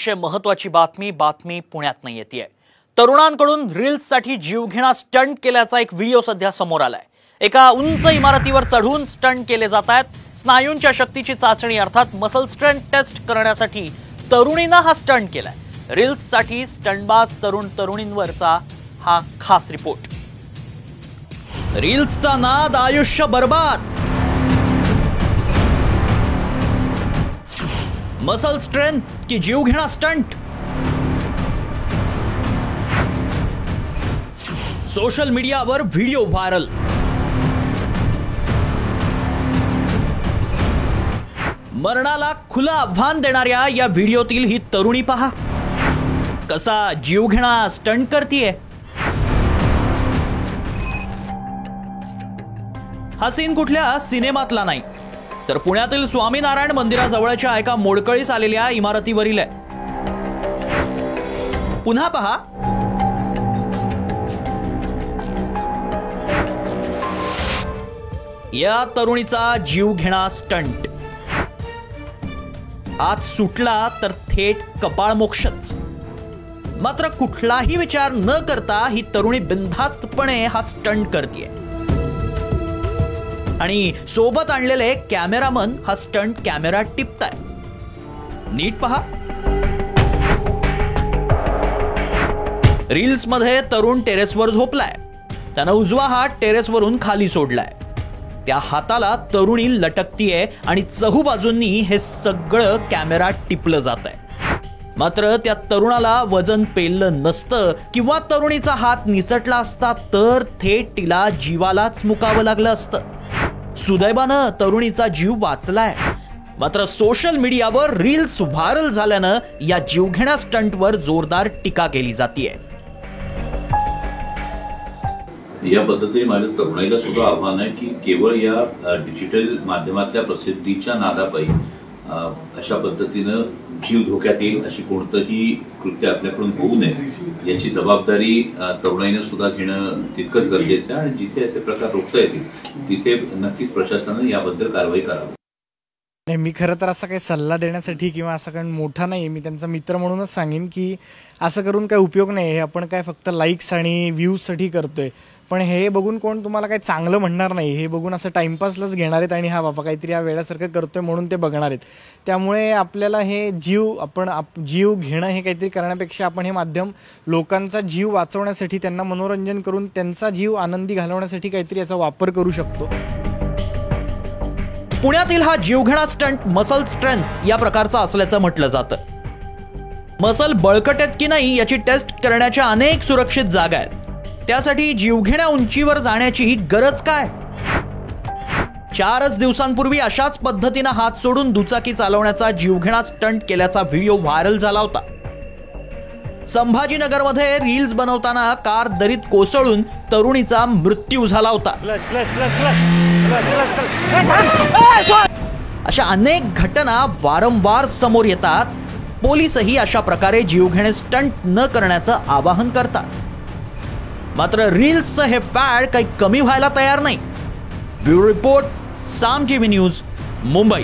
अतिशय महत्त्वाची बातमी पुण्यातनं येतेय। तरुणांकडून रील्ससाठी जीवघेणा स्टंट केल्याचा एक व्हिडिओ सध्या समोर आलाय। एका उंच इमारतीवर चढून स्टंट केले जात आहेत। स्नायूंच्या शक्तीची चाचणी अर्थात मसल स्ट्रेंथ टेस्ट करण्यासाठी तरुणीनं हा स्टंट केलाय। रील्ससाठी स्टंटबाज तरुणींवरचा हा खास रिपोर्ट। रील्सचा नाद आयुष्य बर्बाद, मसल स्ट्रेंथ की जीवघेणा स्टंट। सोशल मीडियावर व्हिडिओ व्हायरल। मरणाला खुलं आव्हान देणाऱ्या या व्हिडिओतील ही तरुणी पहा, कसा जीवघेणा स्टंट करतीये। हा सीन कुठल्या सिनेमातला नाही, तर पुण्यातील स्वामीनारायण मंदिराजवळच्या एका मोडकळीस आलेल्या इमारतीवरील आहे। पुन्हा पहा, या तरुणीचा जीवघेणा स्टंट। हात सुटला तर थेट कपाळमोक्षच। मात्र कुठलाही विचार न करता ही तरुणी बिनधास्तपणे हा स्टंट करतीये आणि सोबत आणलेले कॅमेरामन हा स्टंट कॅमेरा टिपताय। नीट पहा, रील्स मध्ये तरुण टेरेसवर झोपलाय। त्यानं उजवा हात टेरेसवरून खाली सोडलाय। त्या हाताला तरुणी लटकतीये आणि चहूबाजूंनी हे सगळं कॅमेरा टिपलं जातंय। मात्र त्या तरुणाला वजन पेललं नसतं किंवा तरुणीचा हात निसटला असता तर थेट तिला जीवालाच मुकावं लागलं असतं। सुदैवानं तरुणीचा जीव वाचलाय। मात्र सोशल मीडियावर रील्स व्हायरल झाल्यानं या जीवघेण्या स्टंटवर जोरदार टीका केली जातीये। या पद्धतीने माझ्या तरुणाईला सुद्धा आव्हान आहे की केवळ या डिजिटल माध्यमातल्या प्रसिद्धीच्या नादापायी अशा पद्धतीनं जीव धोक्यात येईल अशी कोणतंही कृत्य आपल्याकडून होऊ नये याची जबाबदारी तरुणाईने सुद्धा घेणं तितकंच गरजेचं आहे। आणि जिथे असे प्रकार रोखता येतील तिथे नक्कीच प्रशासनाने याबद्दल कारवाई करावी। नाही, मी खरं तर असा काही सल्ला देण्यासाठी किंवा असं काही मोठा नाही, मी त्यांचा मित्र म्हणूनच सांगेन की असं करून काही उपयोग नाही। हे आपण काय फक्त लाईक्स आणि व्ह्यूजसाठी करतोय, पण हे बघून कोण तुम्हाला काही चांगलं म्हणणार नाही। हे बघून असं टाइमपासलाच घेणार आहेत आणि हा बाबा काहीतरी या वेळासारखं करतोय म्हणून ते बघणार आहेत। त्यामुळे आपल्याला हे जीव घेणं हे काहीतरी करण्यापेक्षा आपण हे माध्यम लोकांचा जीव वाचवण्यासाठी, त्यांना मनोरंजन करून त्यांचा जीव आनंदी घालवण्यासाठी काहीतरी याचा वापर करू शकतो। पुण्यातील हा जीवघेणा स्टंट मसल स्ट्रेंथ या प्रकारचा असल्याचं म्हटलं जातं। मसल बळकट आहेत की नाही याची टेस्ट करण्याच्या अनेक सुरक्षित जागा आहेत। त्यासाठी जीवघेण्या उंचीवर जाण्याची गरज काय? 4 दिवसांपूर्वी अशाच पद्धतीनं हात सोडून दुचाकी चालवण्याचा जीवघेणा स्टंट केल्याचा व्हिडिओ व्हायरल झाला होता। संभाजीनगरमध्ये रील्स बनवताना कार दरीत कोसळून तरुणीचा मृत्यू झाला होता। अशा अनेक घटना वारंवार समोर येतात। पोलीसही अशा प्रकारे जीवघेणे स्टंट न करण्याचं आवाहन करतात। मात्र रील्सचं हे फॅड काही कमी व्हायला तयार नाही। ब्युरो रिपोर्ट, साम टीव्ही न्यूज, मुंबई।